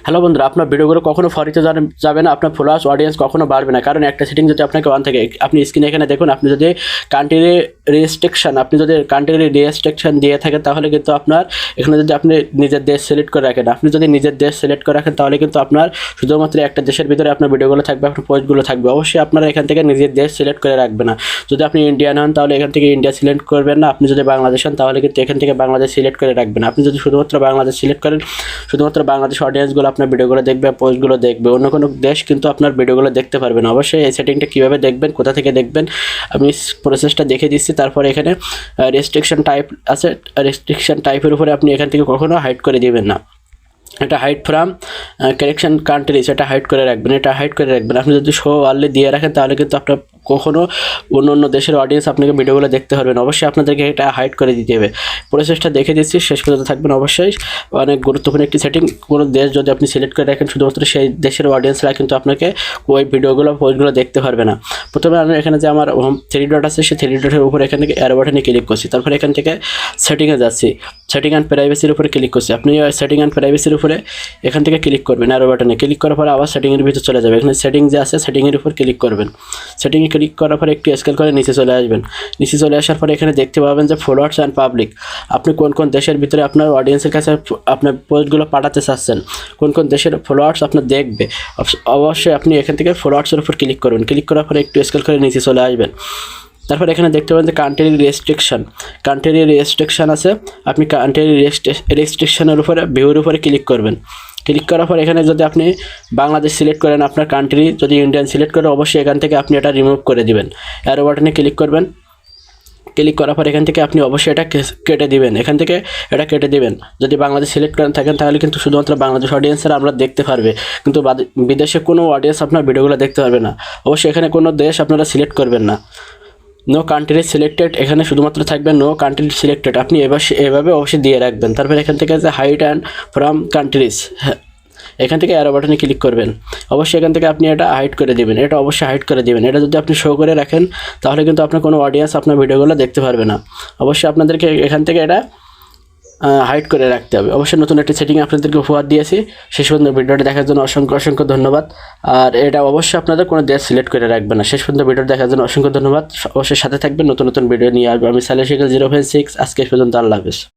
Hello বন্ধুরা, আপনার ভিডিওগুলো কখনো ফরিতে যাবে না, আপনার ফলোয়ার্স অডিয়েন্স কখনো বাড়বে না। কারণ একটা সেটিং যদি আপনাকে অন থাকে, আপনি স্ক্রিনে এখানে দেখুন, আপনি যদি কান্ট্রি রেস্ট্রিকশন দিয়ে থাকেন, তাহলে কিন্তু আপনার এখানে যদি আপনি নিজের দেশ সিলেক্ট করে রাখেন, তাহলে কিন্তু আপনার শুধুমাত্র একটা দেশের ভিতরে আপনার ভিডিওগুলো থাকবে, আপনার পোস্টগুলো থাকবে। অবশ্যই আপনারা এখান থেকে নিজের দেশ সিলেক্ট করে রাখবে না। যদি আপনি ইন্ডিয়ান হন তাহলে এখান থেকে ইন্ডিয়া সিলেক্ট করবেন না। আপনি যদি বাংলাদেশ হন তাহলে কিন্তু এখান থেকে বাংলাদেশ সিলেক্ট করে রাখবেন। আপনি যদি শুধুমাত্র বাংলাদেশ সিলেক্ট করেন, শুধুমাত্র বাংলাদেশ অডিয়েন্সগুলো আপনার ভিডিওগুলো দেখবে, পোস্টগুলো দেখবে, অন্য কোনো দেশ কিন্তু আপনার ভিডিওগুলো দেখতে পারবে না। অবশ্যই এই সেটিংটা কীভাবে দেখবেন, কোথা থেকে দেখবেন, আমি প্রসেসটা দেখে দিচ্ছি। তারপরে এখানে রেস্ট্রিকশন টাইপ আছে, রেস্ট্রিকশন টাইপের উপরে আপনি এখান থেকে কখনো হাইড করে দিবেন না। এটা হাইড ফ্রম কারেকশন কান্ট্রিজ, এটা হাইড করে রাখবেন, আপনি যদি শো অনলি দিয়ে রাখেন তাহলে কিন্তু আপনার কখনো অন্য দেশের অডিয়েন্স আপনাকে ভিডিওগুলো দেখতে পারবেন। অবশ্যই আপনাদেরকে এটা হাইড করে দিতে হবে। প্রসেসটা দেখে দিচ্ছি, শেষ পর্যন্ত থাকবেন। অবশ্যই অনেক গুরুত্বপূর্ণ একটি সেটিং। কোনো দেশ যদি আপনি সিলেক্ট করে রাখেন, শুধুমাত্র সেই দেশের অডিয়েন্সরা কিন্তু আপনাকে ওই ভিডিওগুলো পোস্টগুলো দেখতে পারবে না। প্রথমে আমি এখানে যে আমার হোম 3 ডট আছে, সেই 3 ডটের উপরে এখান থেকে অ্যারো বাটনে ক্লিক করছি। তারপরে এখান থেকে সেটিংয়ে যাচ্ছি, সেটিং অ্যান্ড প্রাইভেসির উপরে ক্লিক করছি। আপনি সেটিং অ্যান্ড প্রাইভেসির উপরে এখান থেকে ক্লিক করবেন, অ্যারো বাটনে ক্লিক করার পরে আবার সেটিংয়ের ভিতরে চলে যাবে। এখানে সেটিং যে আছে, সেটিংয়ের উপর ক্লিক করবেন। সেটিংয়ে ক্লিক করার পরে একটু স্কেল করে নিচে চলে আসবেন। নিচে চলে আসার পরে এখানে দেখতে পাবেন যে ফলোয়ার্স অ্যান্ড পাবলিক। আপনি কোন কোন দেশের ভিতরে আপনার অডিয়েন্সের কাছে আপনার পোস্টগুলো পাঠাতে চাচ্ছেন, কোন কোন দেশের ফলোয়ার্স আপনার দেখবে, অবশ্যই আপনি এখান থেকে ফলোয়ার্সের উপর ক্লিক করবেন। ক্লিক করার পরে একটু স্কেল করে নিচে চলে আসবেন। তারপর এখানে দেখতে পাবেন যে কান্ট্রি রেস্ট্রিকশন আছে। আপনি কান্ট্রি রেস্ট্রিকশনের উপরে ভিউর উপরে ক্লিক করবেন। ক্লিক করার পর এখানে যদি আপনি বাংলাদেশ সিলেক্ট করেন, আপনার কান্ট্রি যদি ইন্ডিয়ান সিলেক্ট করে, অবশ্যই এখান থেকে আপনি এটা রিমুভ করে দিবেন। অ্যারো বাটনে ক্লিক করবেন। ক্লিক করার পর এখান থেকে আপনি অবশ্যই এটা কেটে দিবেন। এখান থেকে এটা কেটে দিবেন। যদি বাংলাদেশ সিলেক্ট করেন থাকেন তাহলে কিন্তু শুধুমাত্র বাংলাদেশ অডিয়েন্সরা আমরা দেখতে পারবে, কিন্তু বিদেশে কোনো অডিয়েন্স আপনার ভিডিওগুলো দেখতে পারবে না। অবশ্যই এখানে কোনো দেশ আপনারা সিলেক্ট করবেন না। নো কান্ট্রি সিলেক্টেড, এখানে শুধুমাত্র থাকবে নো কান্ট্রি সিলেক্টেড। আপনি এভাবে অবশ্যই দিয়ে রাখবেন। তারপর এখান থেকে আছে হাইড অ্যান্ড ফ্রম কান্ট্রিজ, এখান থেকে অ্যারো বাটনে ক্লিক করবেন। অবশ্যই এখান থেকে আপনি এটা হাইড করে দেবেন, এটা অবশ্যই হাইড করে দেবেন। এটা যদি আপনি শো করে রাখেন তাহলে কিন্তু আপনার কোনো অডিয়েন্স আপনার ভিডিওগুলো দেখতে পারবে না। অবশ্যই আপনাদেরকে এখান থেকে এটা হাইড করে রাখতে হবে। অবশ্যই নতুন একটি সেটিং আপনাদেরকে উপহার দিয়েছি। শেষ পর্যন্ত ভিডিওটি দেখার জন্য অসংখ্য ধন্যবাদ। আর এটা অবশ্যই আপনাদের কোনো দেশ সিলেক্ট করে রাখবেন না। শেষ পর্যন্ত ভিডিওটি দেখার জন্য অসংখ্য ধন্যবাদ। অবশ্যই সাথে থাকবেন, নতুন ভিডিও নিয়ে আসবো আমি সালেহ শিকল 056। আজকে পর্যন্ত, আল্লাহ হাফেজ।